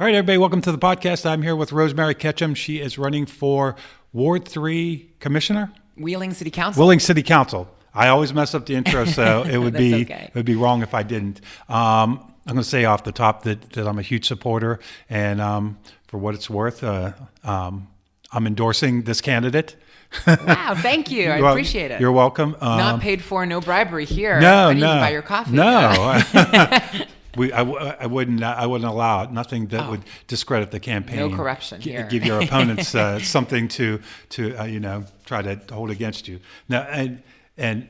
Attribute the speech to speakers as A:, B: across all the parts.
A: All right, everybody, welcome to the podcast. I'm here with Rosemary Ketchum. She is running for Ward 3 Commissioner?
B: Wheeling City Council.
A: Wheeling City Council. I always mess up the intro, so it would be
B: okay.
A: it would be wrong if I didn't. I'm going to say off the top that I'm a huge supporter, and for what it's worth, I'm endorsing this candidate.
B: Wow, thank you. I appreciate it.
A: You're welcome.
B: Not paid for, no bribery here.
A: No,
B: I didn't
A: no.
B: even buy your coffee.
A: No. I wouldn't allow it. Nothing that would discredit the campaign.
B: No corruption here.
A: Give your opponents something to try to hold against you. Now, and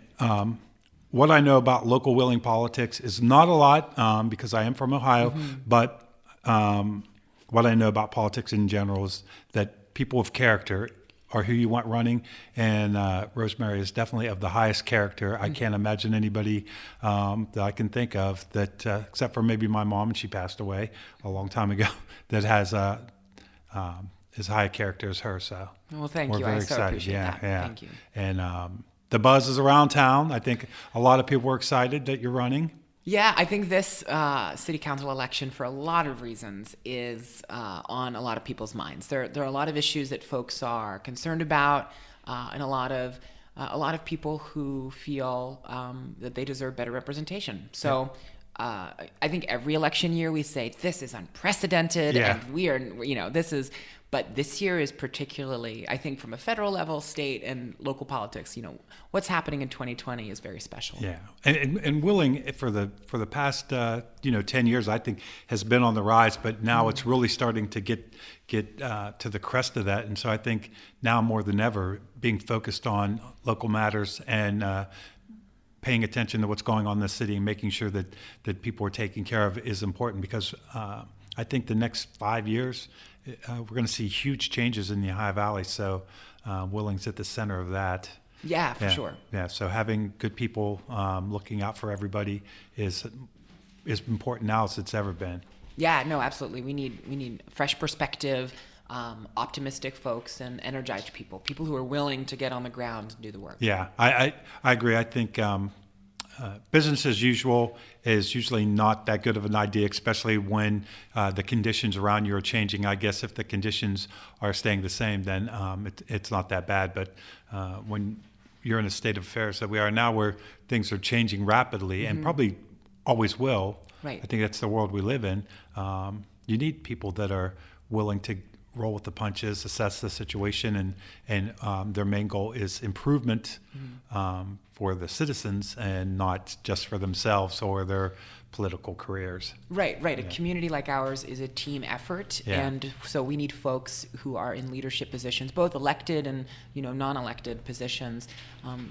A: what I know about local Wheeling politics is not a lot because I am from Ohio. But what I know about politics in general is that people of character are who you want running, and Rosemary is definitely of the highest character. I can't imagine anybody that I can think of that, except for maybe my mom, and she passed away a long time ago, that has as high a character as her. So
B: Well, thank
A: we're
B: you.
A: very
B: I so
A: excited.
B: appreciate that. Thank you.
A: And the buzz is around town. I think a lot of people are excited that you're running.
B: Yeah, I think this city council election, for a lot of reasons, is on a lot of people's minds. There are a lot of issues that folks are concerned about, and a lot of people who feel that they deserve better representation. So. I think every election year we say this is unprecedented, and we are, this is. But this year is particularly, I think, from a federal level, state and local politics. What's happening in 2020 is very special.
A: Yeah, and Wheeling for the past 10 years, I think, has been on the rise, but now it's really starting to get to the crest of that. And so I think now more than ever, being focused on local matters and paying attention to what's going on in the city and making sure that people are taken care of is important, because I think the next 5 years, we're going to see huge changes in the Ohio Valley. So Wheeling's at the center of that.
B: Yeah, for sure.
A: Yeah, so having good people looking out for everybody is important now as it's ever been.
B: Yeah, no, absolutely. We need fresh perspective, optimistic folks, and energized people who are willing to get on the ground and do the work.
A: Yeah, I agree. I think business as usual is usually not that good of an idea, especially when the conditions around you are changing. I guess if the conditions are staying the same, then it's not that bad. But when you're in a state of affairs that we are now, where things are changing rapidly and probably always will,
B: right.
A: I think that's the world we live in. You need people that are willing to roll with the punches, assess the situation, and their main goal is improvement for the citizens and not just for themselves or their political careers.
B: Right. A community like ours is a team effort, and so we need folks who are in leadership positions, both elected and non-elected positions,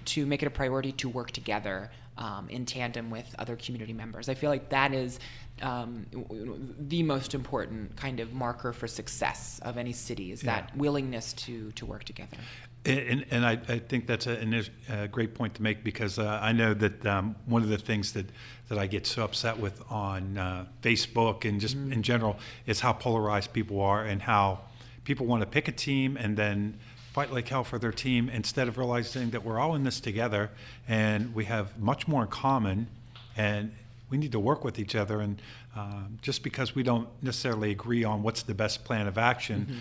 B: to make it a priority to work together in tandem with other community members. I feel like that is the most important kind of marker for success of any city, is that willingness to work together.
A: And I think that's a great point to make, because I know that one of the things that I get so upset with on Facebook and just in general is how polarized people are, and how people want to pick a team and then fight like hell for their team, instead of realizing that we're all in this together and we have much more in common, and we need to work with each other. And just because we don't necessarily agree on what's the best plan of action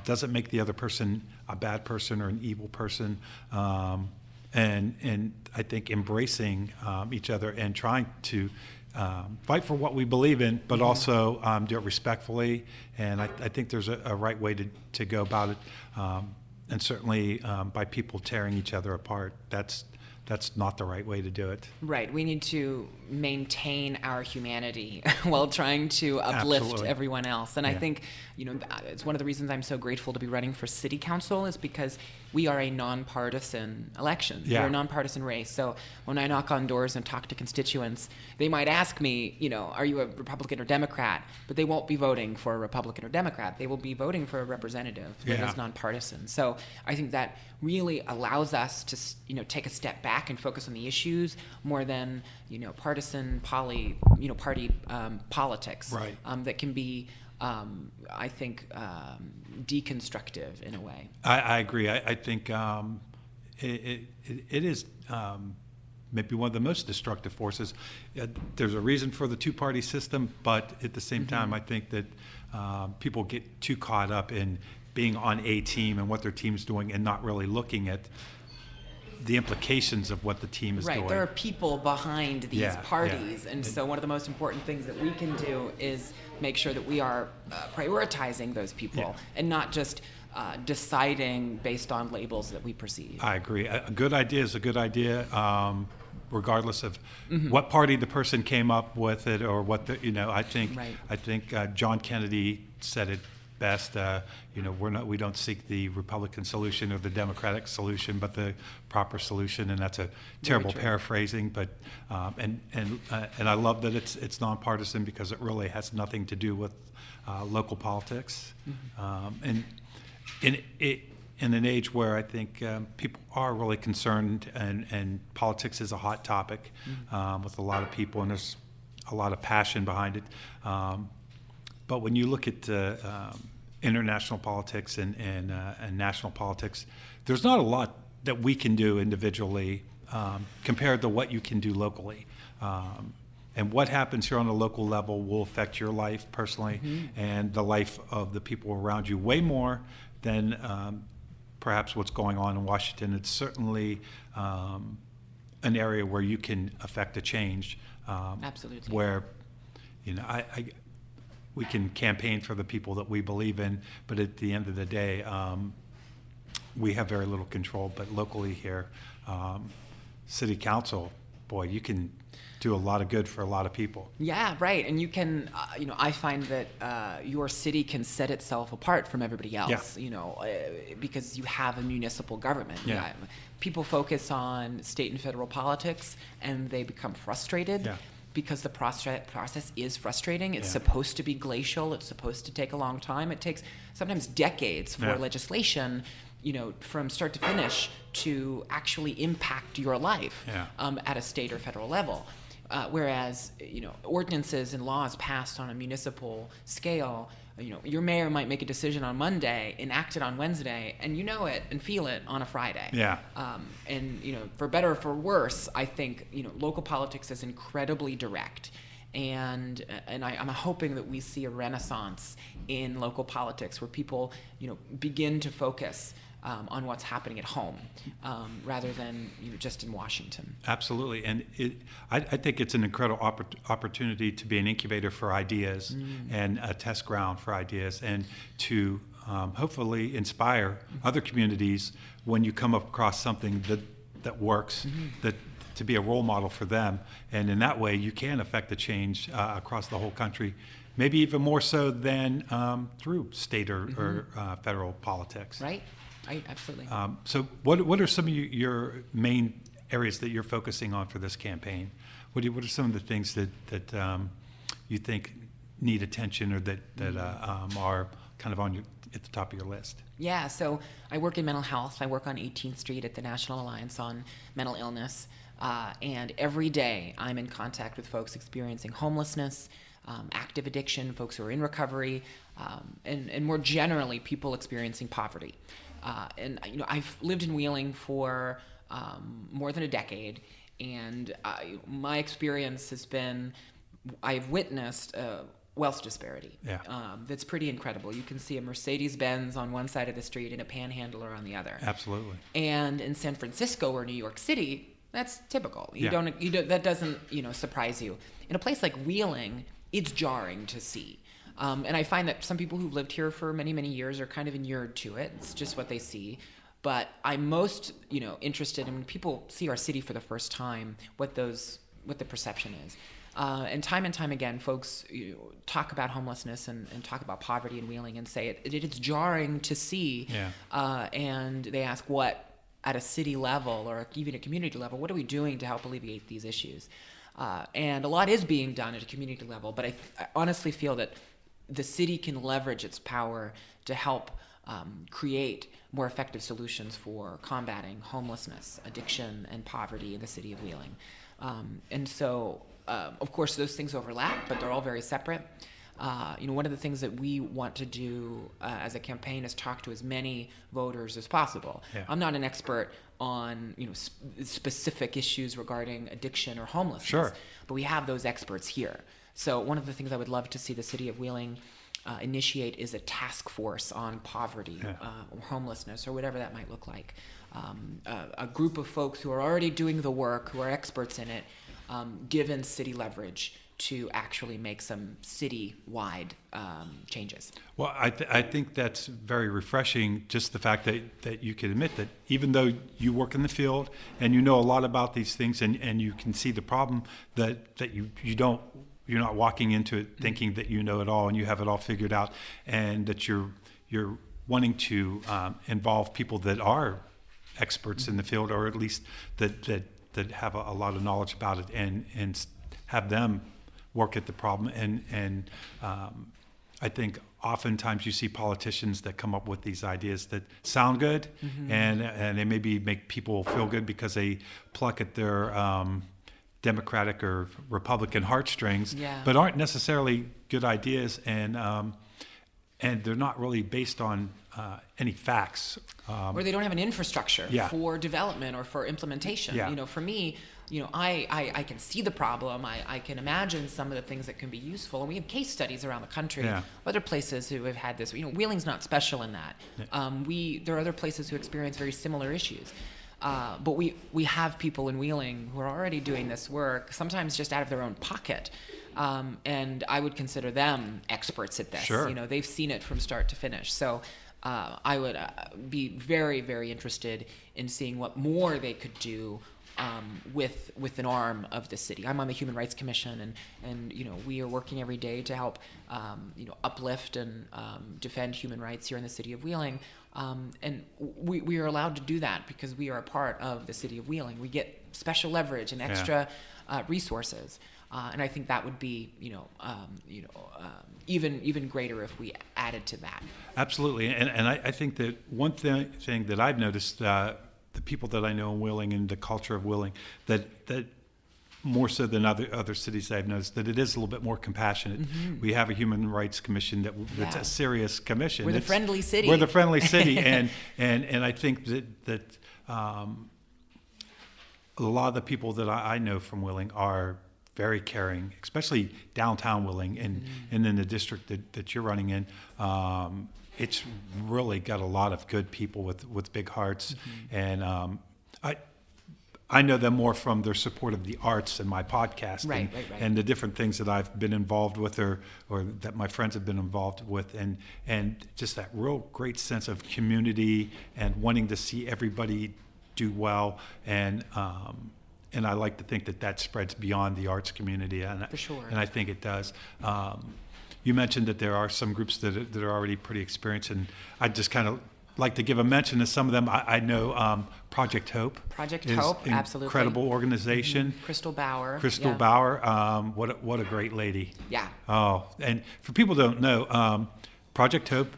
A: doesn't make the other person a bad person or an evil person. And I think embracing each other and trying to fight for what we believe in, but also do it respectfully. And I think there's a right way to go about it. And certainly by people tearing each other apart, that's not the right way to do it.
B: Right. We need to maintain our humanity while trying to uplift
A: Absolutely.
B: everyone else. And I think, it's one of the reasons I'm so grateful to be running for city council, is because we are a nonpartisan election.
A: Yeah.
B: We're a nonpartisan race. So when I knock on doors and talk to constituents, they might ask me, are you a Republican or Democrat? But they won't be voting for a Republican or Democrat. They will be voting for a representative that is nonpartisan. So I think that really allows us to, take a step back and focus on the issues more than, partisan party politics.
A: Right.
B: That can be, I think, deconstructive in a way.
A: I agree. I think it is maybe one of the most destructive forces. There's a reason for the two-party system, but at the same time, I think that people get too caught up in being on a team and what their team's doing and not really looking at the implications of what the team is doing.
B: Right, there are people behind these parties,
A: yeah.
B: and so one of the most important things that we can do is make sure that we are prioritizing those people and not just deciding based on labels that we perceive.
A: I agree. A good idea is a good idea, regardless of what party the person came up with it or what the, I think John Kennedy said it best. We don't seek the Republican solution or the Democratic solution, but the proper solution, and that's a terrible paraphrasing. But and I love that it's nonpartisan because it really has nothing to do with local politics. And in an age where I think people are really concerned, and politics is a hot topic with a lot of people, and there's a lot of passion behind it. But when you look at international politics and national politics, there's not a lot that we can do individually compared to what you can do locally. And what happens here on a local level will affect your life personally and the life of the people around you way more than perhaps what's going on in Washington. It's certainly an area where you can affect a change.
B: Absolutely.
A: Where, we can campaign for the people that we believe in, but at the end of the day, we have very little control. But locally here, city council, boy, you can do a lot of good for a lot of people.
B: Yeah, right. And you can, I find that your city can set itself apart from everybody else, because you have a municipal government.
A: Yeah.
B: People focus on state and federal politics, and they become frustrated.
A: Yeah.
B: Because the process is frustrating. It's supposed to be glacial. It's supposed to take a long time. It takes sometimes decades for legislation, from start to finish to actually impact your life at a state or federal level. Whereas, ordinances and laws passed on a municipal scale, your mayor might make a decision on Monday, enact it on Wednesday, and you know it and feel it on a Friday.
A: Yeah.
B: And, for better or for worse, I think, local politics is incredibly direct. And I'm hoping that we see a renaissance in local politics where people, begin to focus on what's happening at home rather than just in Washington.
A: Absolutely. And I think it's an incredible opportunity to be an incubator for ideas and a test ground for ideas, and to hopefully inspire other communities when you come across something that works, that to be a role model for them. And in that way, you can affect the change across the whole country, maybe even more so than through state or federal politics.
B: Right. Absolutely.
A: So what are some of your main areas that you're focusing on for this campaign? What are some of the things that you think need attention, or that are kind of at the top of your list?
B: Yeah, so I work in mental health. I work on 18th Street at the National Alliance on Mental Illness. And every day I'm in contact with folks experiencing homelessness, active addiction, folks who are in recovery, and more generally, people experiencing poverty. And I've lived in Wheeling for more than a decade, and my experience has been, I've witnessed wealth disparity. That's pretty incredible. You can see a Mercedes-Benz on one side of the street and a panhandler on the other.
A: Absolutely.
B: And in San Francisco or New York City, that's typical. That doesn't surprise you. In a place like Wheeling, it's jarring to see. And I find that some people who've lived here for many, many years are kind of inured to it. It's just what they see. But I'm most, interested in when people see our city for the first time, what the perception is. And time again, folks talk about homelessness and talk about poverty in Wheeling and say it's jarring to see. And they ask what, at a city level or even a community level, what are we doing to help alleviate these issues? And a lot is being done at a community level, but I honestly feel that the city can leverage its power to help create more effective solutions for combating homelessness, addiction, and poverty in the city of Wheeling. And so, of course, those things overlap, but they're all very separate. One of the things that we want to do as a campaign is talk to as many voters as possible.
A: Yeah.
B: I'm not an expert on specific issues regarding addiction or homelessness,
A: Sure.
B: but we have those experts here. So one of the things I would love to see the city of Wheeling initiate is a task force on poverty or homelessness or whatever that might look like. A group of folks who are already doing the work, who are experts in it, given city leverage to actually make some city-wide changes.
A: Well, I think that's very refreshing, just the fact that you can admit that even though you work in the field and you know a lot about these things and you can see the problem, that you're not walking into it thinking that you know it all and you have it all figured out, and that you're wanting to involve people that are experts in the field, or at least that have a lot of knowledge about it, and have them work at the problem. And I think oftentimes you see politicians that come up with these ideas that sound good, and they maybe make people feel good because they pluck at their Democratic or Republican heartstrings, but aren't necessarily good ideas, and they're not really based on any facts.
B: Or they don't have an infrastructure
A: Yeah.
B: for development or for implementation.
A: Yeah.
B: For me, I can see the problem. I can imagine some of the things that can be useful. And we have case studies around the country,
A: Yeah.
B: other places who have had this. Wheeling's not special in that. There are other places who experience very similar issues. But we have people in Wheeling who are already doing this work, sometimes just out of their own pocket. And I would consider them experts at this.
A: Sure.
B: They've seen it from start to finish. So I would be very, very interested in seeing what more they could do with an arm of the city. I'm on the Human Rights Commission, and we are working every day to help uplift and defend human rights here in the city of Wheeling. And we are allowed to do that because we are a part of the city of Wheeling. We get special leverage and extra resources. And I think that would be, even greater if we added to that.
A: Absolutely, and I think that one thing that I've noticed, the people that I know in Wheeling and the culture of Wheeling, that more so than other cities I've noticed, that it is a little bit more compassionate. We have a Human Rights Commission that's a serious commission.
B: We're the friendly city.
A: We're the friendly city, and I think that a lot of the people that I know from Wheeling are very caring, especially downtown Wheeling and in the district that you're running in. It's really got a lot of good people with big hearts, and I know them more from their support of the arts and my podcast,
B: right.
A: and the different things that I've been involved with, or that my friends have been involved with, and just that real great sense of community and wanting to see everybody do well, and I like to think that spreads beyond the arts community, and
B: For sure.
A: and I think it does. You mentioned that there are some groups that are already pretty experienced, and I just kind of like to give a mention to some of them. I know Project Hope.
B: Project
A: is
B: Hope,
A: an
B: absolutely.
A: Incredible organization.
B: Crystal Bauer.
A: Crystal
B: yeah.
A: Bauer, what a great lady.
B: Yeah.
A: Oh, and for people who don't know, Project Hope,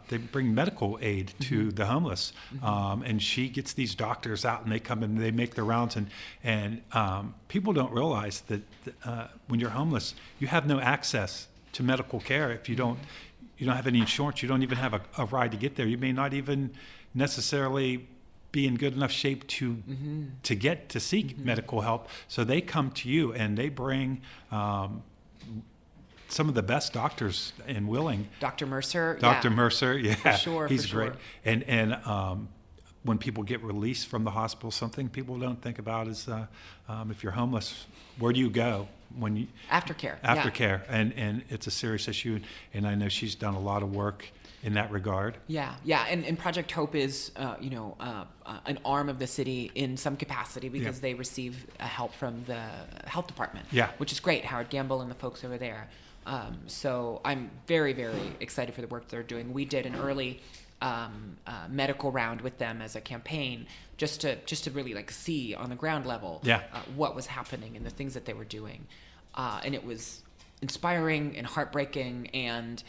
A: they bring medical aid to the homeless, and she gets these doctors out, and they come and they make their rounds, and people don't realize that when you're homeless, you have no access to medical care if you don't have any insurance. You don't even have a ride to get there. You may not even necessarily be in good enough shape to get to seek medical help. So they come to you, and they bring some of the best doctors in Wheeling.
B: Dr. Mercer.
A: Dr.
B: Yeah.
A: Mercer, yeah,
B: For sure,
A: he's
B: for
A: great.
B: sure.
A: And when people get released from the hospital, something people don't think about is if you're homeless, where do you go when you
B: Aftercare.
A: Aftercare, and it's a serious issue, and I know she's done a lot of work in that regard.
B: Yeah, and Project Hope is, an arm of the city in some capacity because they receive help from the health department.
A: Yeah.
B: Which is great. Howard Gamble and the folks over there. So I'm very, very excited for the work they're doing. We did an early medical round with them as a campaign, just to really see on the ground level what was happening and the things that they were doing, and it was inspiring and heartbreaking and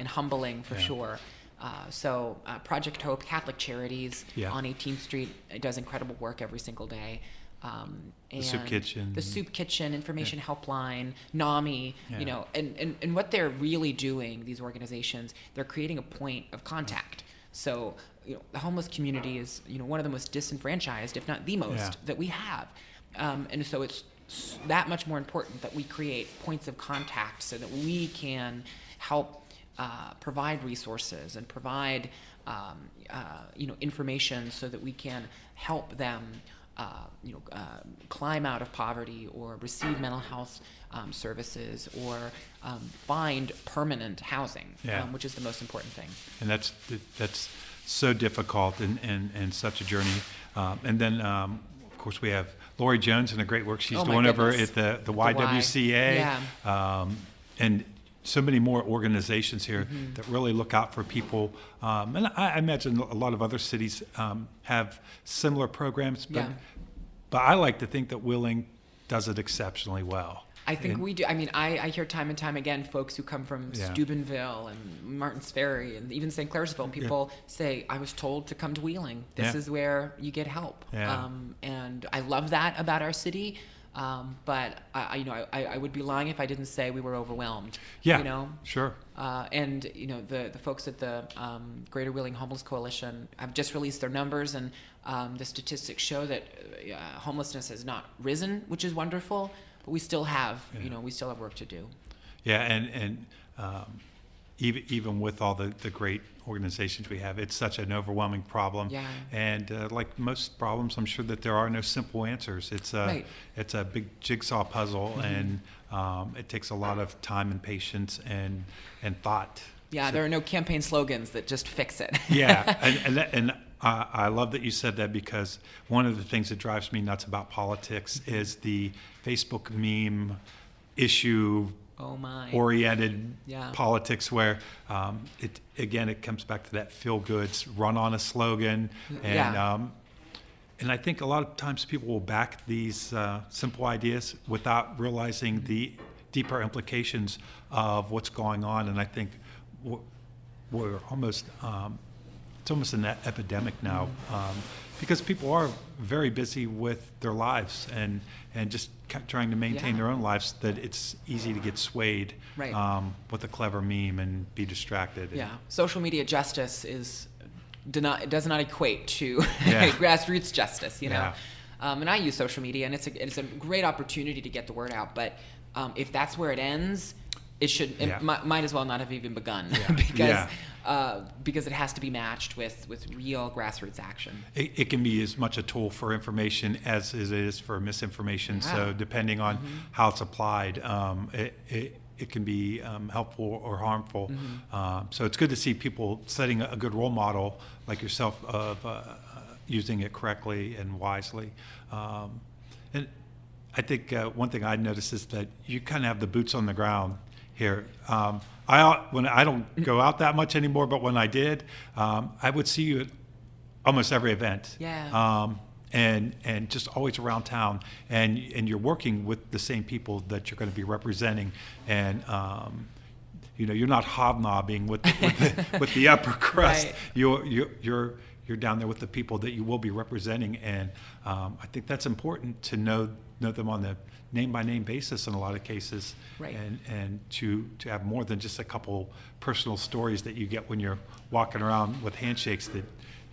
B: humbling for sure. So Project Hope, Catholic Charities on 18th Street, does incredible work every single day. And
A: the soup kitchen,
B: information helpline, NAMI, and what they're really doing, these organizations, they're creating a point of contact. So, the homeless community is, one of the most disenfranchised, if not the most, that we have. And so it's that much more important that we create points of contact so that we can help provide resources and provide, information so that we can help them climb out of poverty or receive mental health services or find permanent housing, which is the most important thing.
A: And that's so difficult and such a journey. And then, of course, we have Lori Jones and the great work she's doing over at the YWCA. And so many more organizations here that really look out for people. And I imagine a lot of other cities have similar programs, but I like to think that Wheeling does it exceptionally well.
B: I think we do. I mean, I hear time and time again folks who come from Steubenville and Martins Ferry and even St. Clairsville. People say, I was told to come to Wheeling. This is where you get help. And I love that about our city. But I would be lying if I didn't say we were overwhelmed.
A: Sure.
B: And the folks at the Greater Wheeling Homeless Coalition have just released their numbers, and the statistics show that homelessness has not risen, which is wonderful. But we still have we still have work to do.
A: Yeah, and even with all the great organizations we have, it's such an overwhelming problem.
B: Yeah.
A: And like most problems, I'm sure that there are no simple answers. It's a big jigsaw puzzle, and it takes a lot of time and patience and thought.
B: Yeah, there are no campaign slogans that just fix it.
A: and I love that you said that, because one of the things that drives me nuts about politics is the Facebook meme issue. Oriented politics where it comes back to that feel goods, run on a slogan, and I think a lot of times people will back these simple ideas without realizing the deeper implications of what's going on. And I think we're almost it's almost an epidemic now, because people are very busy with their lives and just trying to maintain their own lives, that it's easy to get swayed with a clever meme and be distracted.
B: Social media justice does not equate to grassroots justice, and I use social media, and it's a great opportunity to get the word out, but if that's where it ends, it might as well not have even begun, because it has to be matched with real grassroots action.
A: It can be as much a tool for information as it is for misinformation. So depending on how it's applied, it can be helpful or harmful. So it's good to see people setting a good role model like yourself of using it correctly and wisely. And I think one thing I noticed is that you kind of have the boots on the ground here. When I don't go out that much anymore, but when I did, I would see you at almost every event. And just always around town, and you're working with the same people that you're going to be representing, and you're not hobnobbing with the upper crust. You're down there with the people that you will be representing, and I think that's important to know them on the name-by-name basis in a lot of cases, and to have more than just a couple personal stories that you get when you're walking around with handshakes, that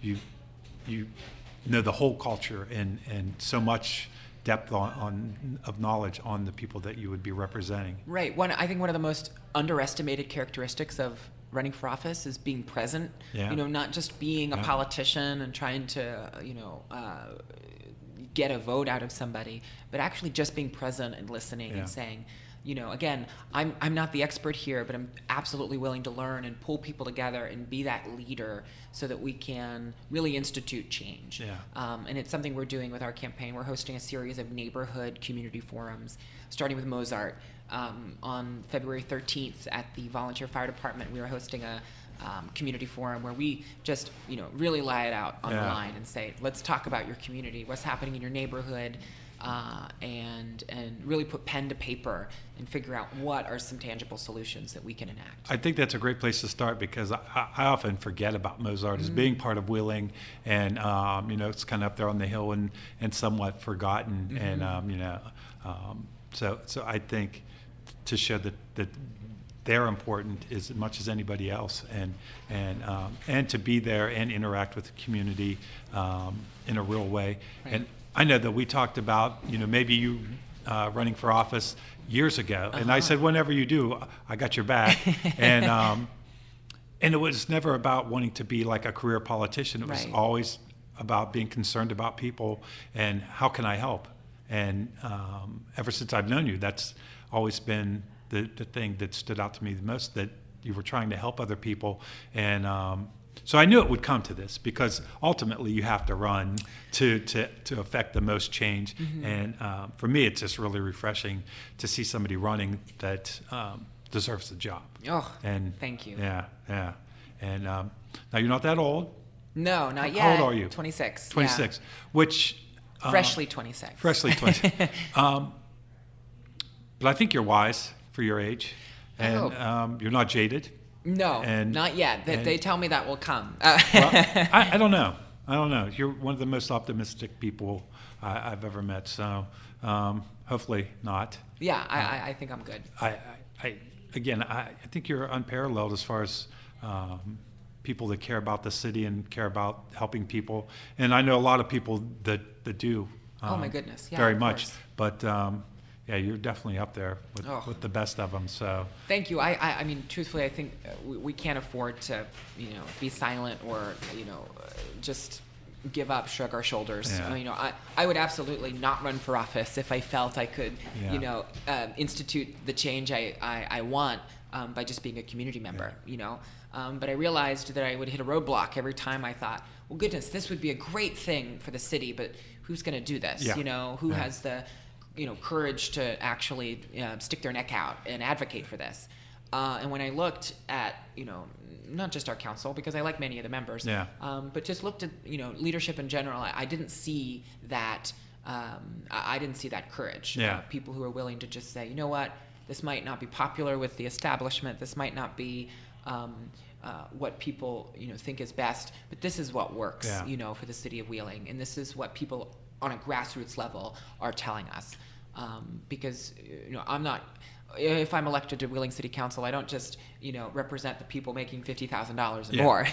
A: you know the whole culture and so much depth of knowledge on the people that you would be representing.
B: Right. I think one of the most underestimated characteristics of running for office is being present. Not just being a politician and trying to get a vote out of somebody, but actually just being present and listening and saying, again, I'm not the expert here, but I'm absolutely willing to learn and pull people together and be that leader so that we can really institute change. And it's something we're doing with our campaign. We're hosting a series of neighborhood community forums, starting with Mozart. On February 13th at the Volunteer Fire Department, we were hosting a community forum where we just, really lay it out on the line and say, let's talk about your community, what's happening in your neighborhood, and really put pen to paper and figure out what are some tangible solutions that we can enact.
A: I think that's a great place to start because I often forget about Mozart as being part of Wheeling, and it's kind of up there on the hill and somewhat forgotten, and so I think to show that they're important as much as anybody else, and to be there and interact with the community in a real way.
B: Right.
A: And I know that we talked about maybe you running for office years ago, and I said whenever you do, I got your back, and it was never about wanting to be like a career politician. It was
B: Right.
A: always about being concerned about people and how can I help. And ever since I've known you, that's always been the thing that stood out to me the most, that you were trying to help other people. And so I knew it would come to this because ultimately you have to run to affect the most change. And for me, it's just really refreshing to see somebody running that deserves the job.
B: Oh,
A: And
B: thank you.
A: Yeah. And now you're not that old.
B: No, not yet.
A: How old are you?
B: 26.
A: 26, which...
B: Freshly 26.
A: Freshly 26. But I think you're wise for your age, and you're not jaded.
B: No,
A: And-
B: not yet.
A: and-
B: They tell me that will come.
A: Well, I don't know. You're one of the most optimistic people I've ever met. So hopefully not.
B: Yeah, I think I'm good.
A: I think you're unparalleled as far as people that care about the city and care about helping people. And I know a lot of people that do.
B: Oh, my goodness. Yeah,
A: very
B: of
A: much.
B: course.
A: But yeah, you're definitely up there with the best of them. So
B: Thank you. I mean, truthfully, I think we can't afford to, be silent or, just give up, shrug our shoulders.
A: Yeah.
B: I would absolutely not run for office if I felt I could,
A: Yeah.
B: institute the change I want by just being a community member, But I realized that I would hit a roadblock every time I thought, well, goodness, this would be a great thing for the city, but who's going to do this?
A: Yeah.
B: Who
A: Yeah.
B: has the courage to actually stick their neck out and advocate for this. And when I looked at, not just our council, because I like many of the members,
A: Yeah.
B: but just looked at, leadership in general, I didn't see that, I didn't see that courage.
A: Yeah.
B: People who are willing to just say, you know what, this might not be popular with the establishment, this might not be what people, think is best, but this is what works,
A: Yeah.
B: for the city of Wheeling. And this is what people on a grassroots level are telling us. Because, if I'm elected to Wheeling City Council, I don't just, represent the people making $50,000 and
A: Yeah.
B: more,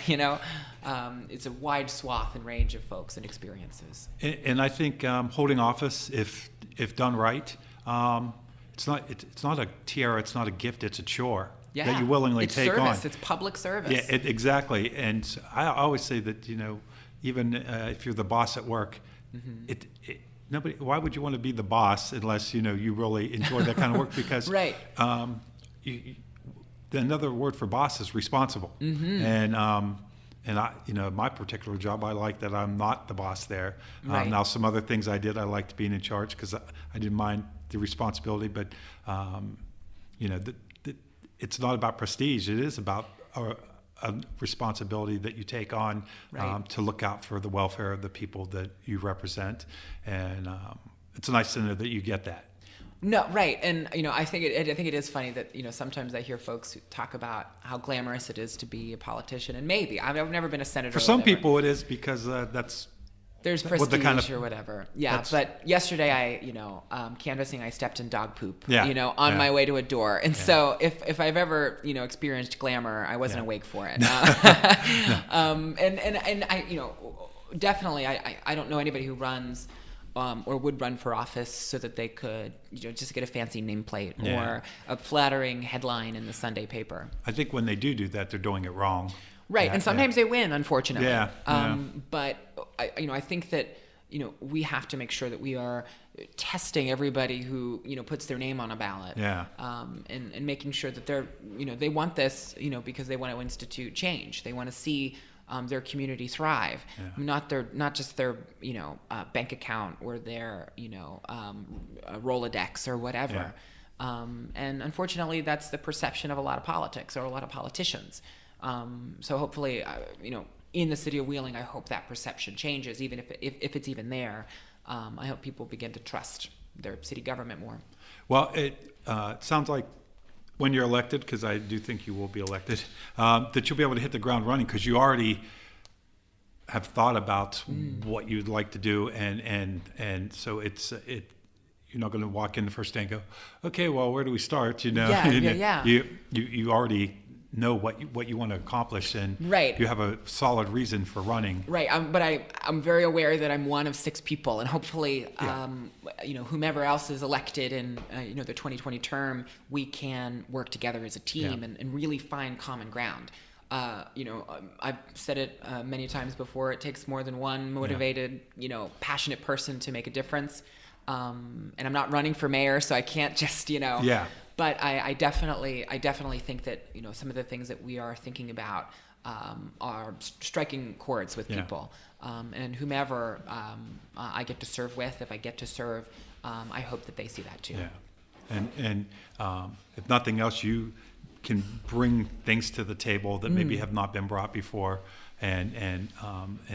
B: It's a wide swath and range of folks and experiences.
A: And I think holding office, if done right, it's not a tiara, it's not a gift, it's a chore that you willingly
B: it's
A: take
B: service.
A: on.
B: It's public service.
A: Yeah, exactly. And I always say that even if you're the boss at work, nobody. Why would you want to be the boss unless you really enjoy that kind of work? Because
B: Right.
A: Another word for boss is responsible. And I, my particular job, I like that I'm not the boss there.
B: Right.
A: Now, some other things I did, I liked being in charge because I didn't mind the responsibility. But it's not about prestige. It is about a responsibility that you take on
B: Right.
A: to look out for the welfare of the people that you represent, and it's nice to know that you get that.
B: No, right, and I think it is funny that sometimes I hear folks who talk about how glamorous it is to be a politician, and maybe I've never been a senator.
A: For
B: or
A: some
B: whatever.
A: people, it is because that's
B: There's
A: what
B: prestige
A: the kind of-
B: or whatever. Yeah,
A: that's-
B: but yesterday canvassing, I stepped in dog poop.
A: Yeah,
B: on
A: yeah.
B: my way to a door, and so if I've ever experienced glamour, I wasn't
A: Yeah.
B: awake for it. And I definitely I don't know anybody who runs. Or would run for office so that they could, just get a fancy nameplate
A: Yeah.
B: or a flattering headline in the Sunday paper.
A: I think when they do that, they're doing it wrong.
B: Right,
A: Yeah,
B: and sometimes they win, unfortunately.
A: Yeah,
B: But I think that we have to make sure that we are testing everybody who puts their name on a ballot.
A: Yeah.
B: And making sure that they're they want this because they want to institute change. They want to see their community thrive,
A: Yeah.
B: not just their bank account or their Rolodex or whatever.
A: Yeah.
B: And unfortunately, that's the perception of a lot of politics or a lot of politicians. So hopefully, in the city of Wheeling, I hope that perception changes, even if it's even there. I hope people begin to trust their city government more.
A: Well, it sounds like when you're elected, because I do think you will be elected, that you'll be able to hit the ground running because you already have thought about what you'd like to do, and so you're not going to walk in the first day and go, okay, well, where do we start?
B: Yeah.
A: You already know what you want to accomplish, and
B: Right.
A: you have a solid reason for running.
B: Right, but I'm very aware that I'm one of 6 people, and hopefully, whomever else is elected in the 2020 term, we can work together as a team and really find common ground. I've said it many times before. It takes more than one motivated, passionate person to make a difference. And I'm not running for mayor, so I can't just,
A: Yeah.
B: But I definitely think that some of the things that we are thinking about are striking chords with people, and whomever I get to serve with, if I get to serve, I hope that they see that too.
A: Yeah, and if nothing else, you can bring things to the table that maybe have not been brought before, and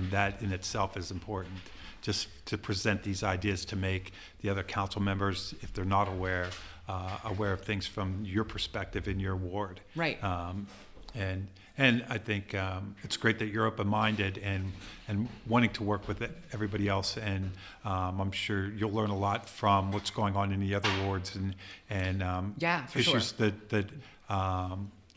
A: that in itself is important. Just to present these ideas to make the other council members, if they're not aware of things from your perspective in your ward.
B: Right.
A: And I think it's great that you're open-minded and wanting to work with everybody else. And I'm sure you'll learn a lot from what's going on in the other wards and
B: for
A: issues
B: sure.
A: that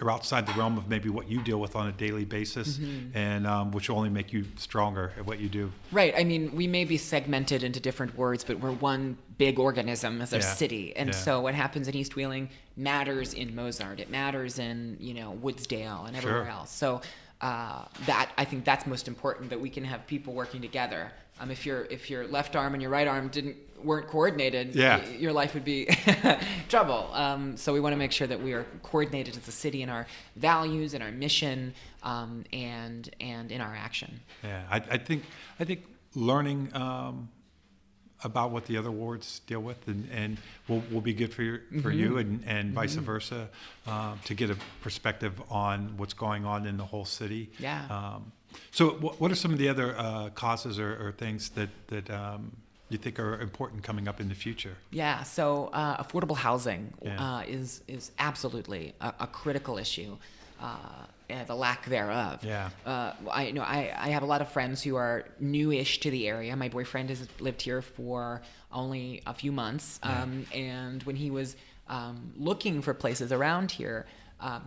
A: are outside the realm of maybe what you deal with on a daily basis, and which will only make you stronger at what you do.
B: Right. I mean, we may be segmented into different wards, but we're one big organism as a city. And so what happens in East Wheeling matters in Mozart. It matters in, Woodsdale and everywhere else. So that I think that's most important, that we can have people working together. If your left arm and your right arm weren't coordinated, your life would be trouble. So we want to make sure that we are coordinated as a city in our values and our mission, and in our action.
A: Yeah, I think learning about what the other wards deal with and will be good for you and vice versa, to get a perspective on what's going on in the whole city.
B: Yeah.
A: So what are some of the other causes or things that you think are important coming up in the future?
B: Yeah, so affordable housing is absolutely a critical issue, and the lack thereof.
A: Yeah.
B: I have a lot of friends who are newish to the area. My boyfriend has lived here for only a few months, and when he was looking for places around here,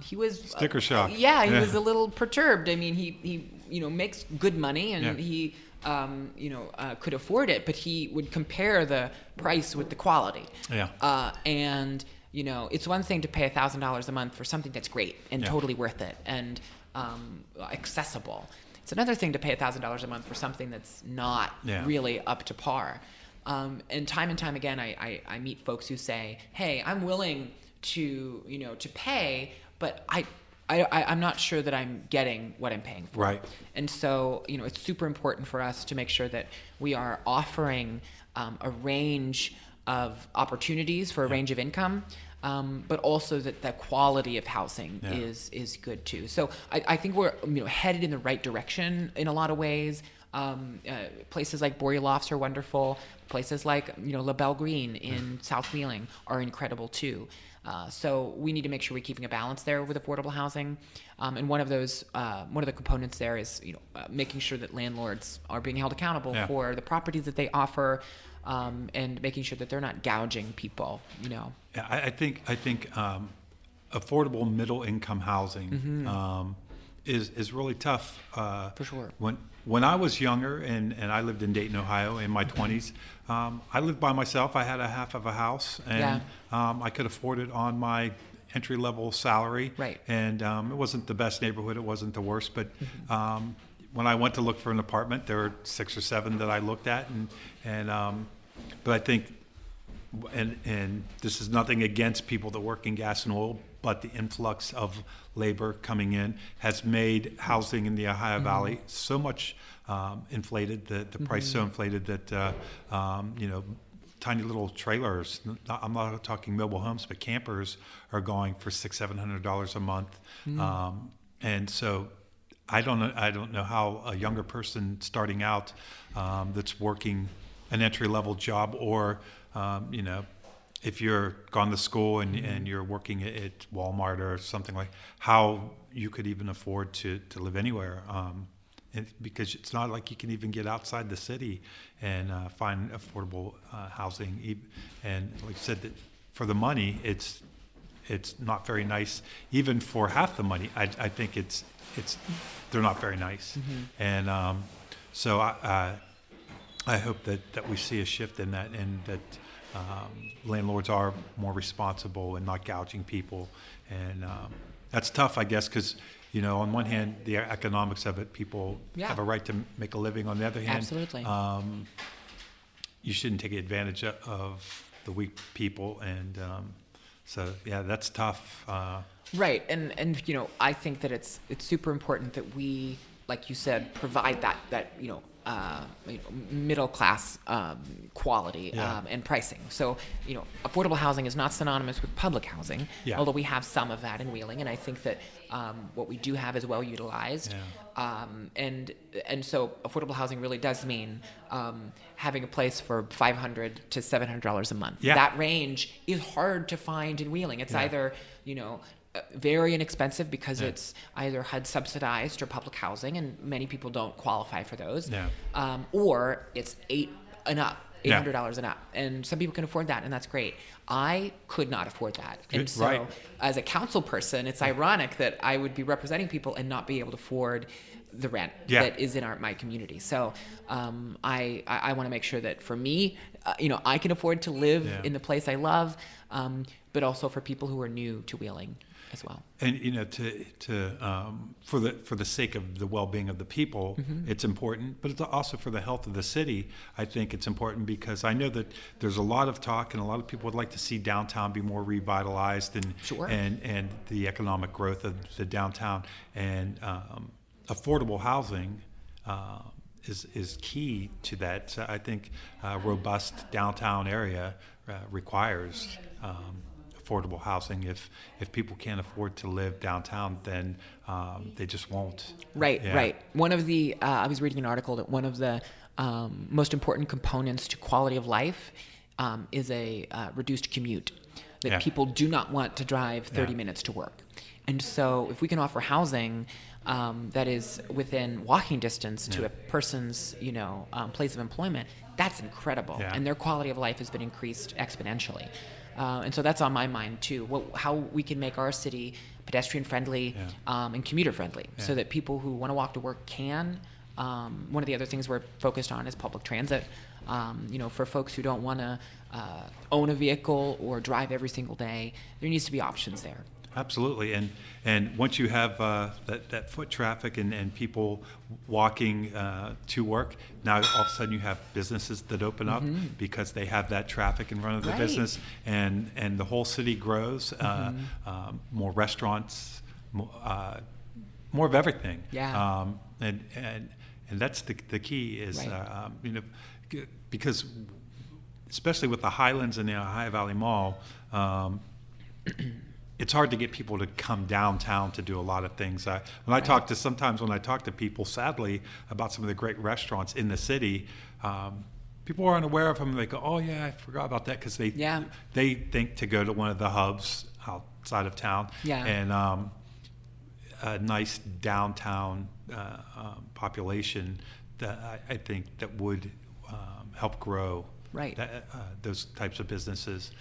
B: he was
A: sticker shock.
B: He was a little perturbed. I mean, he makes good money, and he could afford it, but he would compare the price with the quality.
A: Yeah.
B: And it's one thing to pay $1,000 a month for something that's great and totally worth it and accessible. It's another thing to pay $1,000 a month for something that's not really up to par. And time again, I meet folks who say, "Hey, I'm willing to pay, but I'm not sure that I'm getting what I'm paying for."
A: Right.
B: And so, it's super important for us to make sure that we are offering a range of opportunities for a range of income, but also that the quality of housing is good too. So I think we're headed in the right direction in a lot of ways. Places like Boria Lofts are wonderful. Places like LaBelle Green in South Wheeling are incredible too. So we need to make sure we're keeping a balance there with affordable housing, and one of the components there is making sure that landlords are being held accountable for the properties that they offer, and making sure that they're not gouging people.
A: Yeah, I think affordable middle income housing is really tough.
B: For sure.
A: When I was younger and I lived in Dayton, Ohio in my 20s, I lived by myself. I had a half of a house, and I could afford it on my entry-level salary.
B: Right.
A: And it wasn't the best neighborhood. It wasn't the worst. But when I went to look for an apartment, there were 6 or 7 that I looked at. But I think, and this is nothing against people that work in gas and oil, but the influx of labor coming in has made housing in the Ohio Valley so much inflated, the price so inflated that tiny little trailers, I'm not talking mobile homes, but campers are going for $600-700 a month. And so I don't know how a younger person starting out that's working an entry-level job, or if you're gone to school and you're working at Walmart or something, like how you could even afford to live anywhere. Because it's not like you can even get outside the city and find affordable housing. And like I said, that for the money, it's not very nice. Even for half the money, I think they're not very nice. And so I hope that we see a shift in that, and that landlords are more responsible and not gouging people. And that's tough, I guess, because on one hand, the economics of it, people have a right to make a living. On the other hand,
B: absolutely,
A: you shouldn't take advantage of the weak people. And so, yeah, that's tough.
B: Right, and I think that it's super important that we, like you said, provide that middle class quality and pricing. So affordable housing is not synonymous with public housing, although we have some of that in Wheeling, and I think that what we do have is well utilized. And so affordable housing really does mean having a place for $500 to $700 a month. That range is hard to find in Wheeling. It's either very inexpensive because it's either HUD subsidized or public housing, and many people don't qualify for those. Or it's $800 and up, and some people can afford that, and that's great. I could not afford that, and so as a council person, it's ironic that I would be representing people and not be able to afford the rent that is in my community. So I want to make sure that for me, I can afford to live in the place I love, but also for people who are new to Wheeling as well.
A: And for the sake of the well-being of the people, it's important, but it's also for the health of the city. I think it's important because I know that there's a lot of talk, and a lot of people would like to see downtown be more revitalized, and the economic growth of the downtown, and affordable housing is key to that. So I think a robust downtown area requires affordable housing. If people can't afford to live downtown, then they just won't.
B: Right. One of the I was reading an article that one of the most important components to quality of life is a reduced commute. That people do not want to drive 30 minutes to work, and so if we can offer housing that is within walking distance to a person's place of employment, that's incredible, and their quality of life has been increased exponentially. And so that's on my mind too. How we can make our city pedestrian friendly and commuter friendly, so that people who want to walk to work can. One of the other things we're focused on is public transit. For folks who don't want to own a vehicle or drive every single day, there needs to be options there.
A: Absolutely, and once you have that foot traffic and people walking to work, now all of a sudden you have businesses that open up because they have that traffic in front of the business, and the whole city grows. More restaurants, more of everything. And that's the key is because especially with the Highlands and the Ohio Valley Mall. It's hard to get people to come downtown to do a lot of things. When I talk to people, sadly, about some of the great restaurants in the city, people are unaware of them. They go, "Oh yeah, I forgot about that," because they think to go to one of the hubs outside of town, and a nice downtown population that I think that would help grow those types of businesses,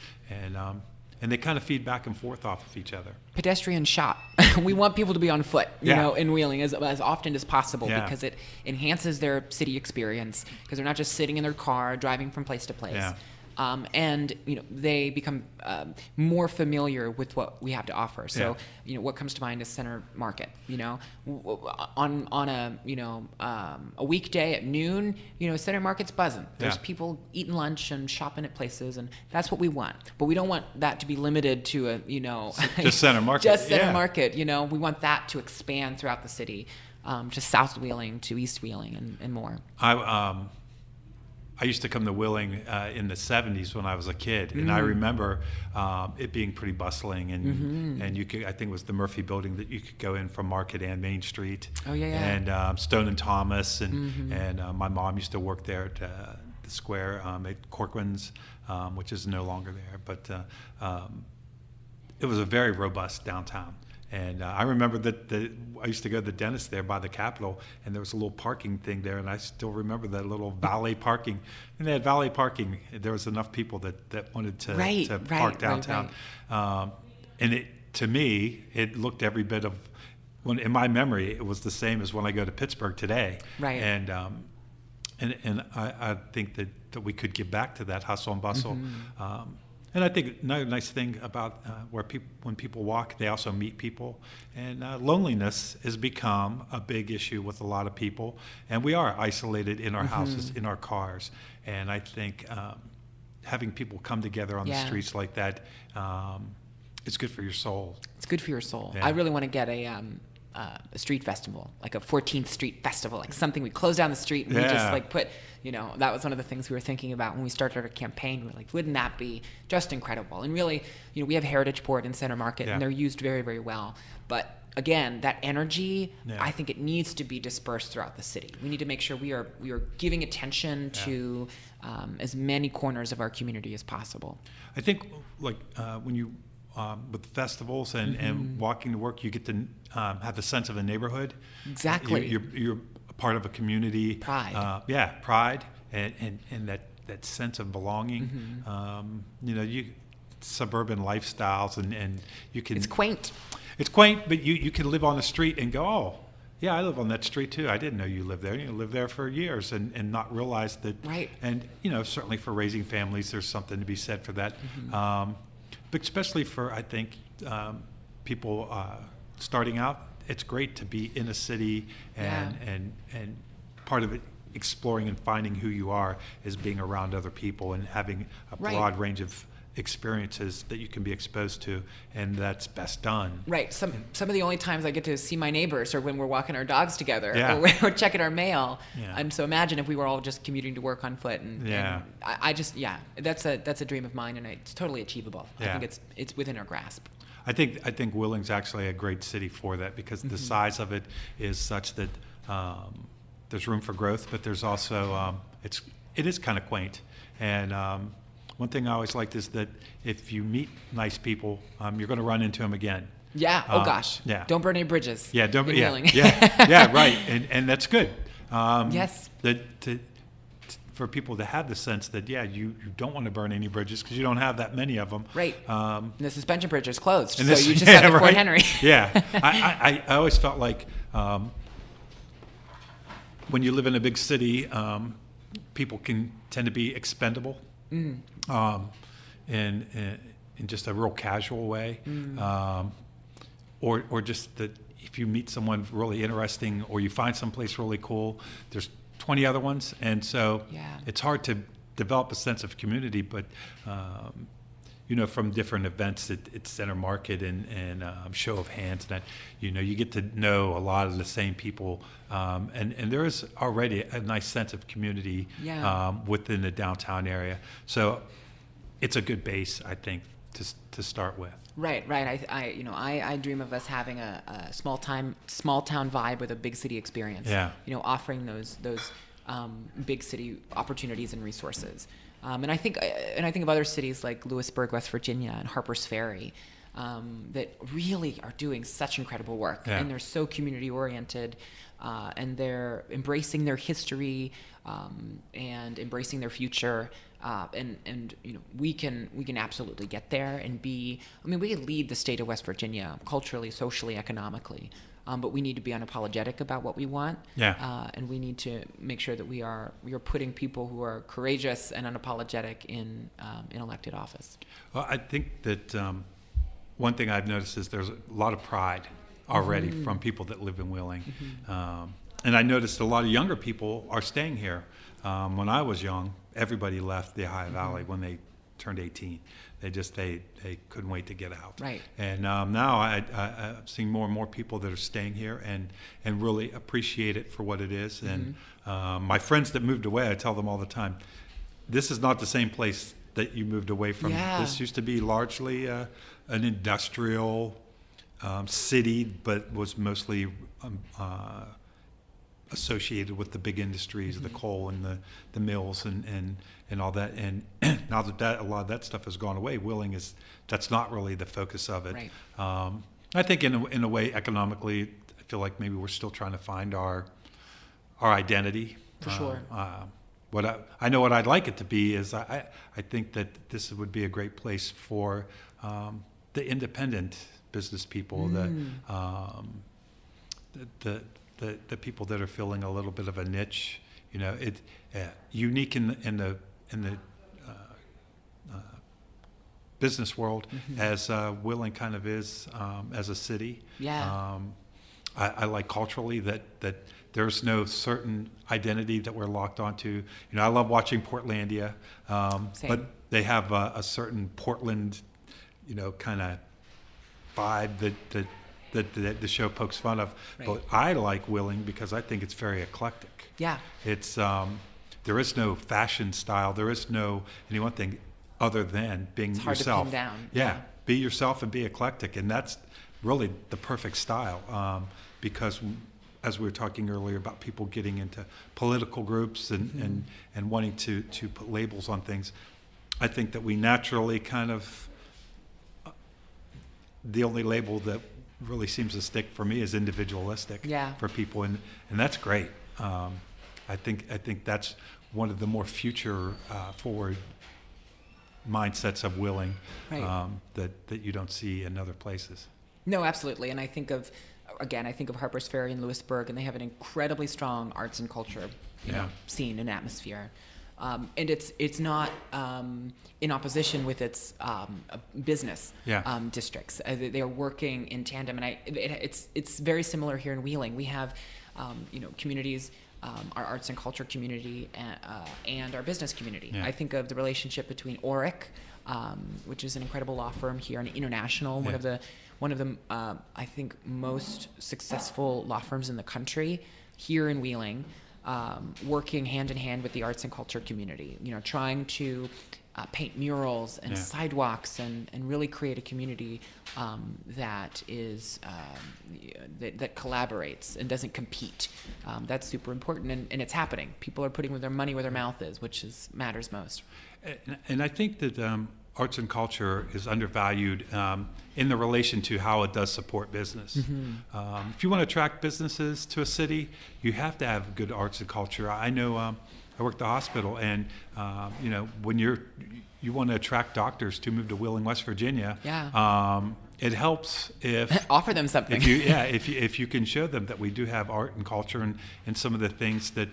A: and they kind of feed back and forth off of each other.
B: Pedestrian shop. We want people to be on foot, in Wheeling as often as possible because it enhances their city experience, because they're not just sitting in their car driving from place to place. And they become more familiar with what we have to offer. So what comes to mind is Center Market. On a weekday at noon, Center Market's buzzing. There's people eating lunch and shopping at places, and that's what we want. But we don't want that to be limited to
A: just Center Market.
B: Just Center Market. We want that to expand throughout the city, to South Wheeling, to East Wheeling, and more.
A: I used to come to Wheeling in the 70s when I was a kid, and I remember it being pretty bustling, and you could, I think it was the Murphy Building that you could go in from Market and Main Street.
B: Oh yeah.
A: And Stone and Thomas, and my mom used to work there at the the square at Corcoran's, which is no longer there. But it was a very robust downtown. And I remember that I used to go to the dentist there by the Capitol, and there was a little parking thing there, and I still remember that little valet parking. And they had valet parking. There was enough people that wanted to park downtown. And to me, it looked every bit of, in my memory, it was the same as when I go to Pittsburgh today.
B: Right.
A: And I think that we could get back to that hustle and bustle. And I think another nice thing about when people walk, they also meet people. And loneliness has become a big issue with a lot of people. And we are isolated in our houses, in our cars. And I think having people come together on the streets like that, it's good for your soul.
B: It's good for your soul.
A: Yeah.
B: I really want to get a street festival, like a 14th Street festival, like something we close down the street and we just like put, that was one of the things we were thinking about when we started our campaign. We were like, wouldn't that be just incredible? And really, we have Heritage Port and Center Market, and they're used very, very well. But again, that energy, I think it needs to be dispersed throughout the city. We need to make sure we are giving attention to as many corners of our community as possible.
A: I think when you with festivals and walking to work, you get to have the sense of a neighborhood.
B: Exactly.
A: You're a part of a community.
B: Pride.
A: Pride and that sense of belonging. Suburban lifestyles and you can.
B: It's quaint.
A: It's quaint, but you can live on the street and go, oh, yeah, I live on that street too. I didn't know you lived there. You lived there for years and not realize that.
B: Right.
A: And certainly for raising families, there's something to be said for that. But especially for, I think, people starting out, it's great to be in a city and part of it, exploring and finding who you are, is being around other people and having a broad range of experiences that you can be exposed to, and that's best done.
B: Right. Some of the only times I get to see my neighbors are when we're walking our dogs together or we're checking our mail. Yeah. And so imagine if we were all just commuting to work on foot. And I just that's a dream of mine, and it's totally achievable. I think it's within our grasp. I
A: think Willing's actually a great city for that, because the size of it is such that there's room for growth, but there's also it is kind of quaint. And one thing I always liked is that if you meet nice people, you're going to run into them again.
B: Yeah. Oh gosh.
A: Yeah.
B: Don't burn any bridges.
A: Yeah. Don't.
B: Right.
A: And that's good.
B: Yes.
A: For people to have the sense that you don't want to burn any bridges because you don't have that many of them.
B: Right. And the suspension bridge is closed, so
A: you
B: just have Fort Henry.
A: Yeah. I always felt like when you live in a big city, people can tend to be expendable. In just a real casual way, or just that if you meet someone really interesting or you find someplace really cool, there's 20 other ones, and so it's hard to develop a sense of community. But from different events at Center Market and Show of Hands, and that, you get to know a lot of the same people, and there is already a nice sense of community within the downtown area. So it's a good base, I think, to start with.
B: Right. I dream of us having a small town vibe with a big city experience.
A: Yeah.
B: Offering those big city opportunities and resources. And I think of other cities like Lewisburg, West Virginia, and Harpers Ferry, that really are doing such incredible work, and they're so community oriented, and they're embracing their history and embracing their future. And we can absolutely get there and we can lead the state of West Virginia culturally, socially, economically. But we need to be unapologetic about what we want. And we need to make sure that we are putting people who are courageous and unapologetic in elected office.
A: Well, I think that one thing I've noticed is there's a lot of pride already from people that live in Wheeling. And I noticed a lot of younger people are staying here. When I was young, everybody left the Ohio Valley when they turned 18. They couldn't wait to get out.
B: Right.
A: And now I've seen more and more people that are staying here and really appreciate it for what it is. And my friends that moved away, I tell them all the time, this is not the same place that you moved away from. This used to be largely an industrial city, but was mostly associated with the big industries, the coal and the mills and all that. And now that a lot of that stuff has gone away, that's not really the focus of it.
B: Right.
A: I think in a way, economically, I feel like maybe we're still trying to find our identity.
B: For sure.
A: What I know what I'd like it to be is I think that this would be a great place for the independent business people, the people that are filling a little bit of a niche. Unique in the business world as Wheeling kind of is as a city.
B: Yeah.
A: I like culturally that there's no certain identity that we're locked onto. I love watching Portlandia, but they have a certain Portland, kind of vibe that the show pokes fun of.
B: Right.
A: But I like Wheeling because I think it's very eclectic.
B: Yeah.
A: It's there is no fashion style. There is no any one thing other than being
B: It's hard
A: yourself.
B: to pin down.
A: Yeah, be yourself and be eclectic, and that's really the perfect style. Because as we were talking earlier about people getting into political groups and wanting to put labels on things, I think that we naturally kind of the only label that really seems to stick for me is individualistic.
B: Yeah.
A: For people, and that's great. I think that's one of the more future forward mindsets of Wheeling.
B: Right.
A: that you don't see in other places.
B: No, absolutely. And I think of Harper's Ferry and Lewisburg, and they have an incredibly strong arts and culture scene and atmosphere. And it's not in opposition with its business districts. They are working in tandem, and it's very similar here in Wheeling. We have communities, our arts and culture community, and our business community.
A: Yeah.
B: I think of the relationship between Oric, which is an incredible law firm here, and international, one of the I think most successful law firms in the country here in Wheeling. Working hand in hand with the arts and culture community, trying to paint murals and sidewalks and really create a community that is that collaborates and doesn't compete. That's super important, and it's happening. People are putting their money where their mouth is, which matters most.
A: And I think that arts and culture is undervalued in the relation to how it does support business. If you want to attract businesses to a city, you have to have good arts and culture. I know I work at the hospital, and when you want to attract doctors to move to Wheeling, West Virginia, it helps if
B: offer them something.
A: If you can show them that we do have art and culture and some of the things that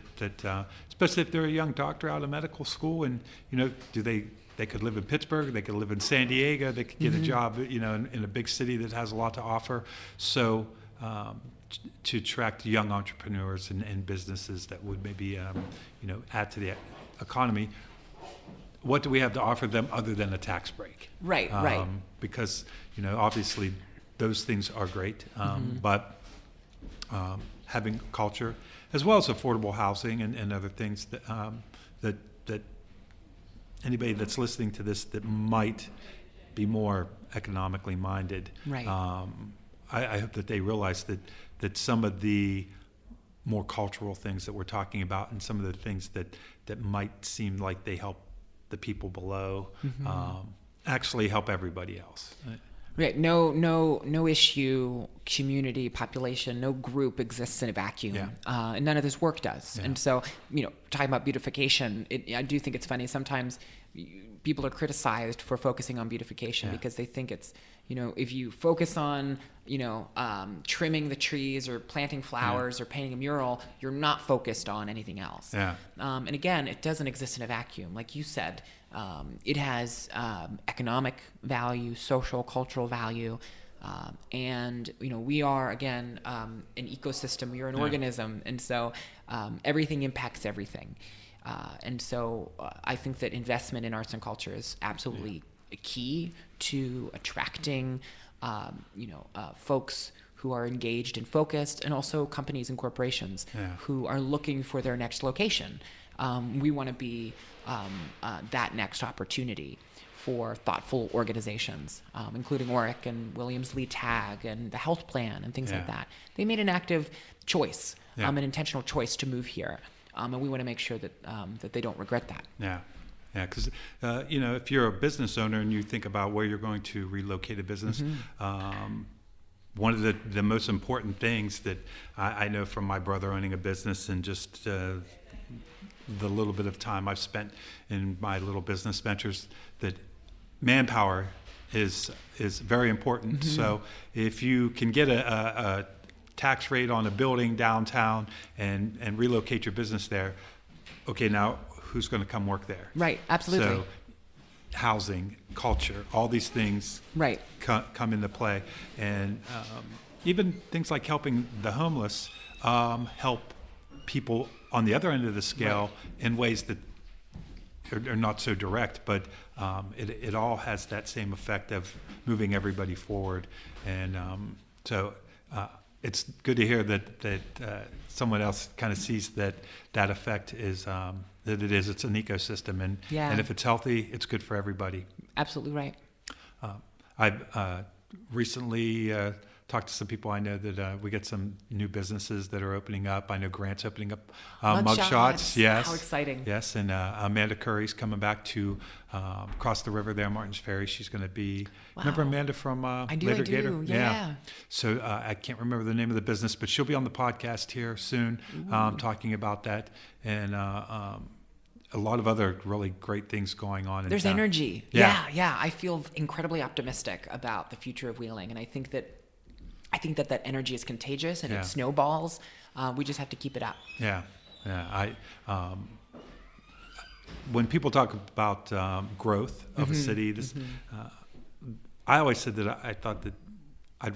A: especially if they're a young doctor out of medical school, and they could live in Pittsburgh, they could live in San Diego, they could get a job, in a big city that has a lot to offer. So to attract young entrepreneurs and businesses that would maybe, add to the economy, what do we have to offer them other than a tax break?
B: Right.
A: Because, obviously those things are great, but having culture as well as affordable housing and other things that anybody that's listening to this that might be more economically minded,
B: right.
A: I hope that they realize that some of the more cultural things that we're talking about and some of the things that might seem like they help the people below actually help everybody else.
B: Right. No issue, community, population, no group exists in a vacuum. And none of this work does. And so, talking about beautification, I do think it's funny. Sometimes people are criticized for focusing on beautification because they think it's, if you focus on, trimming the trees or planting flowers or painting a mural, you're not focused on anything else. And again, it doesn't exist in a vacuum. Like you said, it has economic value, social, cultural value. And, we are, again, an ecosystem. We are an organism. And so everything impacts everything. And so I think that investment in arts and culture is absolutely key to attracting, folks who are engaged and focused, and also companies and corporations who are looking for their next location. We want to be that next opportunity for thoughtful organizations, including Oric and Williams Lee Tag and the health plan and things like that. They made an active choice
A: Yeah.
B: an intentional choice to move here. And we want to make sure that that they don't regret that.
A: Yeah. Yeah, because if you're a business owner and you think about where you're going to relocate a business, one of the most important things that I know from my brother owning a business and just the little bit of time I've spent in my little business ventures, that manpower is very important. So if you can get a tax rate on a building downtown and relocate your business there, okay, now who's going to come work there?
B: Right, absolutely.
A: So housing, culture, all these things
B: Right.
A: come into play. And even things like helping the homeless help people on the other end of the scale in ways that are not so direct, but it all has that same effect of moving everybody forward. And so it's good to hear that someone else kind of sees that effect is it's an ecosystem, and if it's healthy, it's good for everybody.
B: Absolutely right.
A: I've recently talked to some people I know that we get some new businesses that are opening up. I know Grant's opening up Mugshots. Yes.
B: How exciting.
A: Yes, and Amanda Curry's coming back to across the river there, Martins Ferry. She's going to be, remember Amanda from Later Gator?
B: Yeah.
A: So I can't remember the name of the business, but she'll be on the podcast here soon talking about that. And a lot of other really great things going on in
B: There's
A: town.
B: energy. Yeah. I feel incredibly optimistic about the future of Wheeling, and I think that that energy is contagious and it snowballs. We just have to keep it up.
A: Yeah. When people talk about growth of a city, I always said that I thought that I'd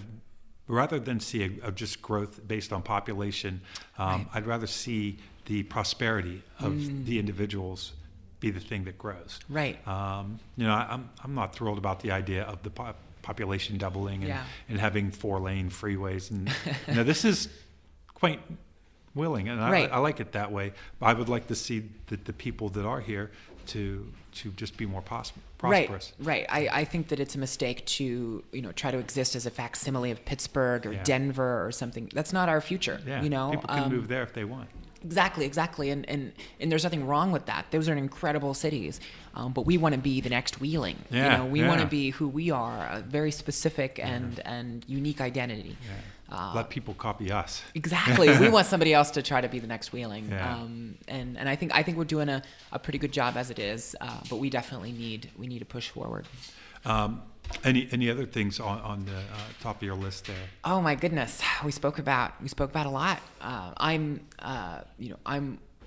A: rather than see a just growth based on population, I'd rather see the prosperity of the individuals be the thing that grows.
B: Right.
A: I'm not thrilled about the idea of the population doubling and having 4-lane freeways, and this is quaint Wheeling, and I like it that way. I would like to see the people that are here to just be more prosperous.
B: Right. I think that it's a mistake to try to exist as a facsimile of Pittsburgh or Denver or something. That's not our future.
A: Yeah. People can move there if they want.
B: Exactly. And there's nothing wrong with that. Those are incredible cities. But we want to be the next Wheeling. We want to be who we are, a very specific and unique identity.
A: Yeah. Let people copy us.
B: Exactly. We want somebody else to try to be the next Wheeling.
A: Yeah.
B: And I think we're doing a pretty good job as it is. But we definitely need to push forward.
A: Any other things on the top of your list there?
B: Oh my goodness, we spoke about a lot. I'm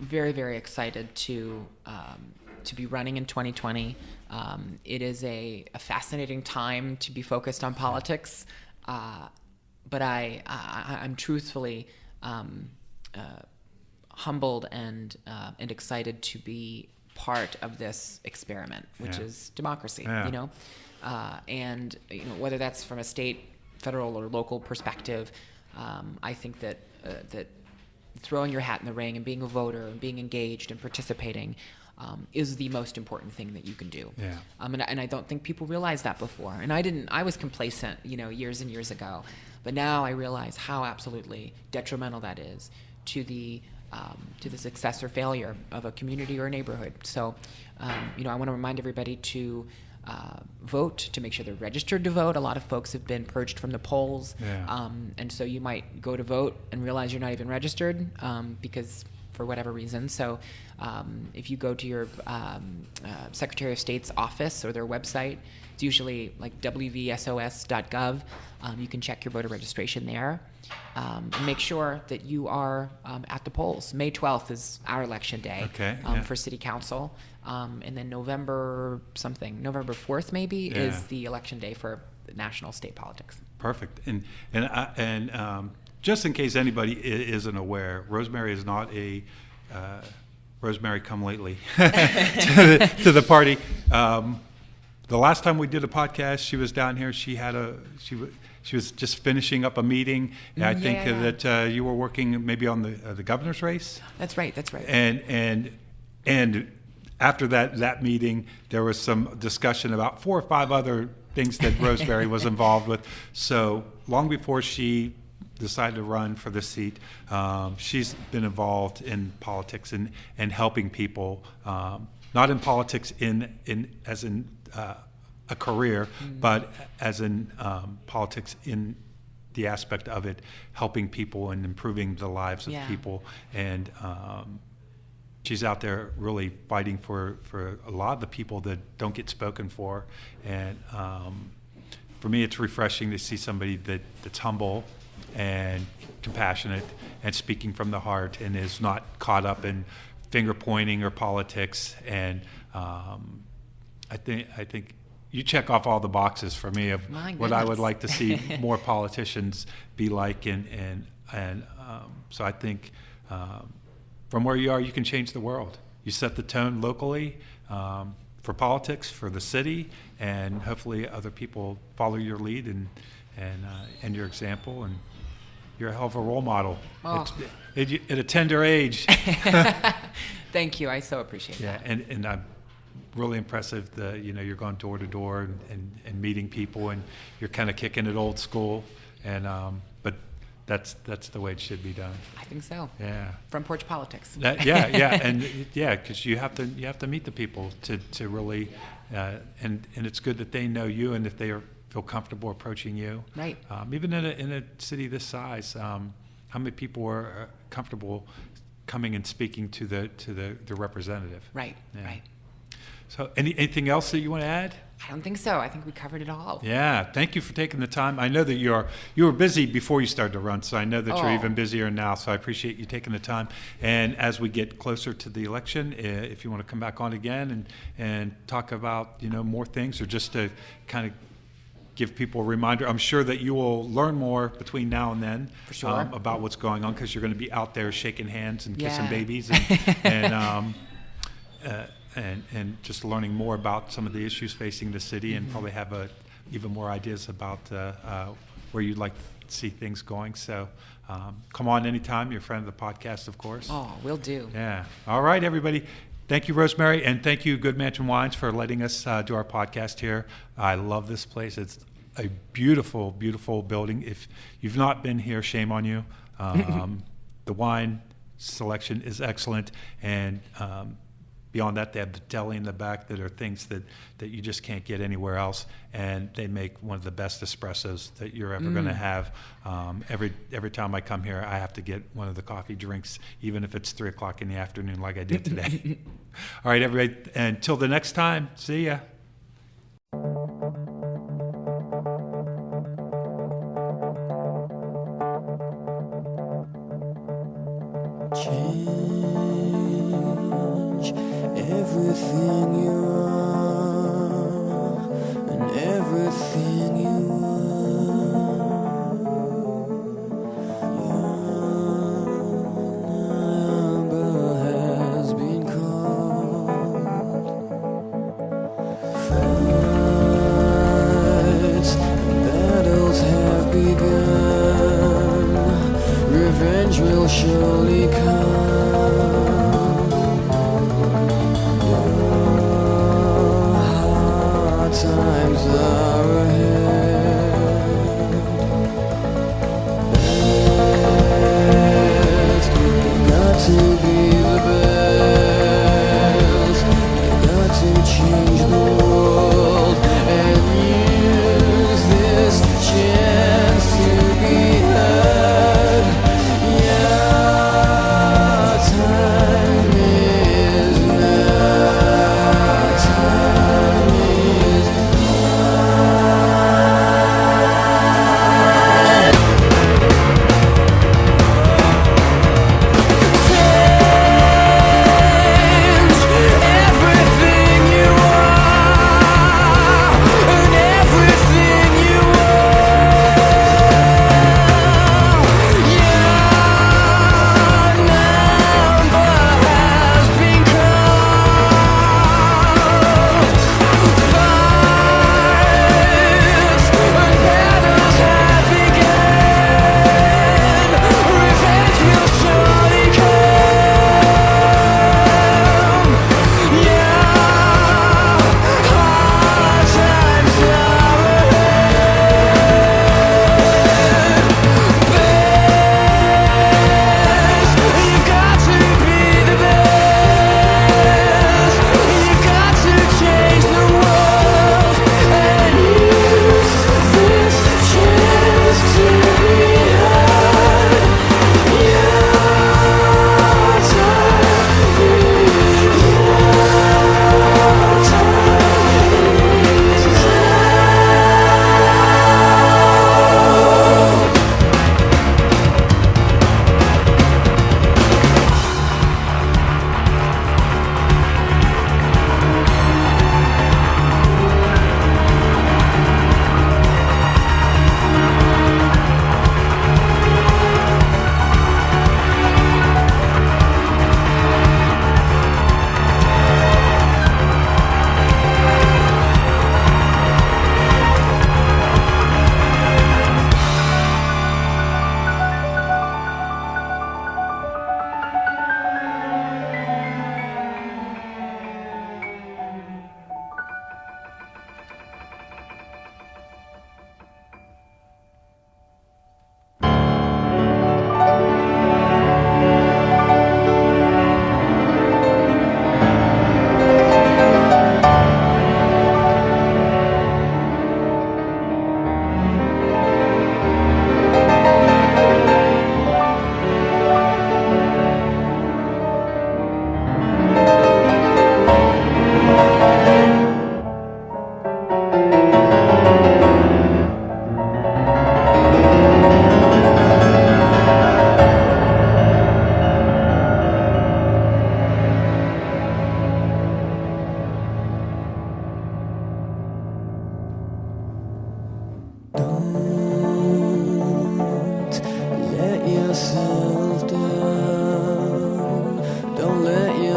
B: very, very excited to be running in 2020. It is a fascinating time to be focused on politics, but I'm truthfully humbled and excited to be part of this experiment, which is democracy.
A: Yeah.
B: And whether that's from a state, federal, or local perspective, I think that throwing your hat in the ring and being a voter and being engaged and participating is the most important thing that you can do.
A: Yeah.
B: And I don't think people realized that before. And I was complacent, years and years ago, but now I realize how absolutely detrimental that is to the success or failure of a community or a neighborhood. So, I want to remind everybody to vote, to make sure they're registered to vote. A lot of folks have been purged from the polls.
A: Yeah.
B: And so you might go to vote and realize you're not even registered because for whatever reason. So if you go to your Secretary of State's office or their website, it's usually like wvsos.gov. You can check your voter registration there. And make sure that you are at the polls. May 12th is our election day for City Council. And then November 4th maybe is the election day for national state politics.
A: Perfect. And just in case anybody isn't aware, Rosemary is not a Rosemary come lately to the party. The last time we did a podcast, she was down here. She was just finishing up a meeting. And I think that you were working maybe on the governor's race.
B: That's right.
A: And after that meeting, there was some discussion about 4 or 5 other things that Rosemary was involved with. So long before she decided to run for the seat. She's been involved in politics and helping people, not in politics as in a career, but as in politics in the aspect of it, helping people and improving the lives of people. And she's out there really fighting for a lot of the people that don't get spoken for. And for me, it's refreshing to see somebody that's humble and compassionate and speaking from the heart and is not caught up in finger pointing or politics. And I think you check off all the boxes for me of what I would like to see more politicians be like, and so I think from where you are, you can change the world. You set the tone locally for politics, for the city, and hopefully other people follow your lead and your example. And you're a hell of a role model at a tender age.
B: Thank you. I so appreciate that.
A: Yeah, and I'm really impressive. You're going door to door and meeting people, and you're kind of kicking it old school. And but that's the way it should be done.
B: I think so.
A: Yeah.
B: Front porch politics.
A: Because you have to meet the people to really, and it's good that they know you, and if they feel comfortable approaching you.
B: Right.
A: Even in a city this size, how many people are comfortable coming and speaking to the representative?
B: Right.
A: Yeah.
B: Right.
A: So anything else that you want to add?
B: I don't think so. I think we covered it all.
A: Yeah, thank you for taking the time. I know that you were busy before you started to run, so I know that you're even busier now, so I appreciate you taking the time. And as we get closer to the election, if you want to come back on again and talk about more things, or just to kind of give people a reminder, I'm sure that you will learn more between now and then.
B: For sure.
A: About what's going on, because you're going to be out there shaking hands and kissing
B: Yeah.
A: babies and just learning more about some of the issues facing the city, and probably have even more ideas about where you'd like to see things going. So come on anytime. You're a friend of the podcast, of course.
B: Oh, will do.
A: Yeah. All right, everybody. Thank you, Rosemary, and thank you, Good Mansion Wines, for letting us do our podcast here. I love this place. It's a beautiful, beautiful building. If you've not been here, shame on you. The wine selection is excellent, and beyond that, they have the deli in the back that are things that you just can't get anywhere else, and they make one of the best espressos that you're ever going to have. Every time I come here, I have to get one of the coffee drinks, even if it's 3 o'clock in the afternoon like I did today. All right, everybody, until the next time, see ya.
C: Change everything you are and everything you are. Your number has been called. Fights and battles have begun. Revenge will surely come. Times are ahead. Best, got to be the best. Got to change the world and use this chance to be heard. Yeah.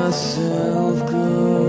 C: myself go.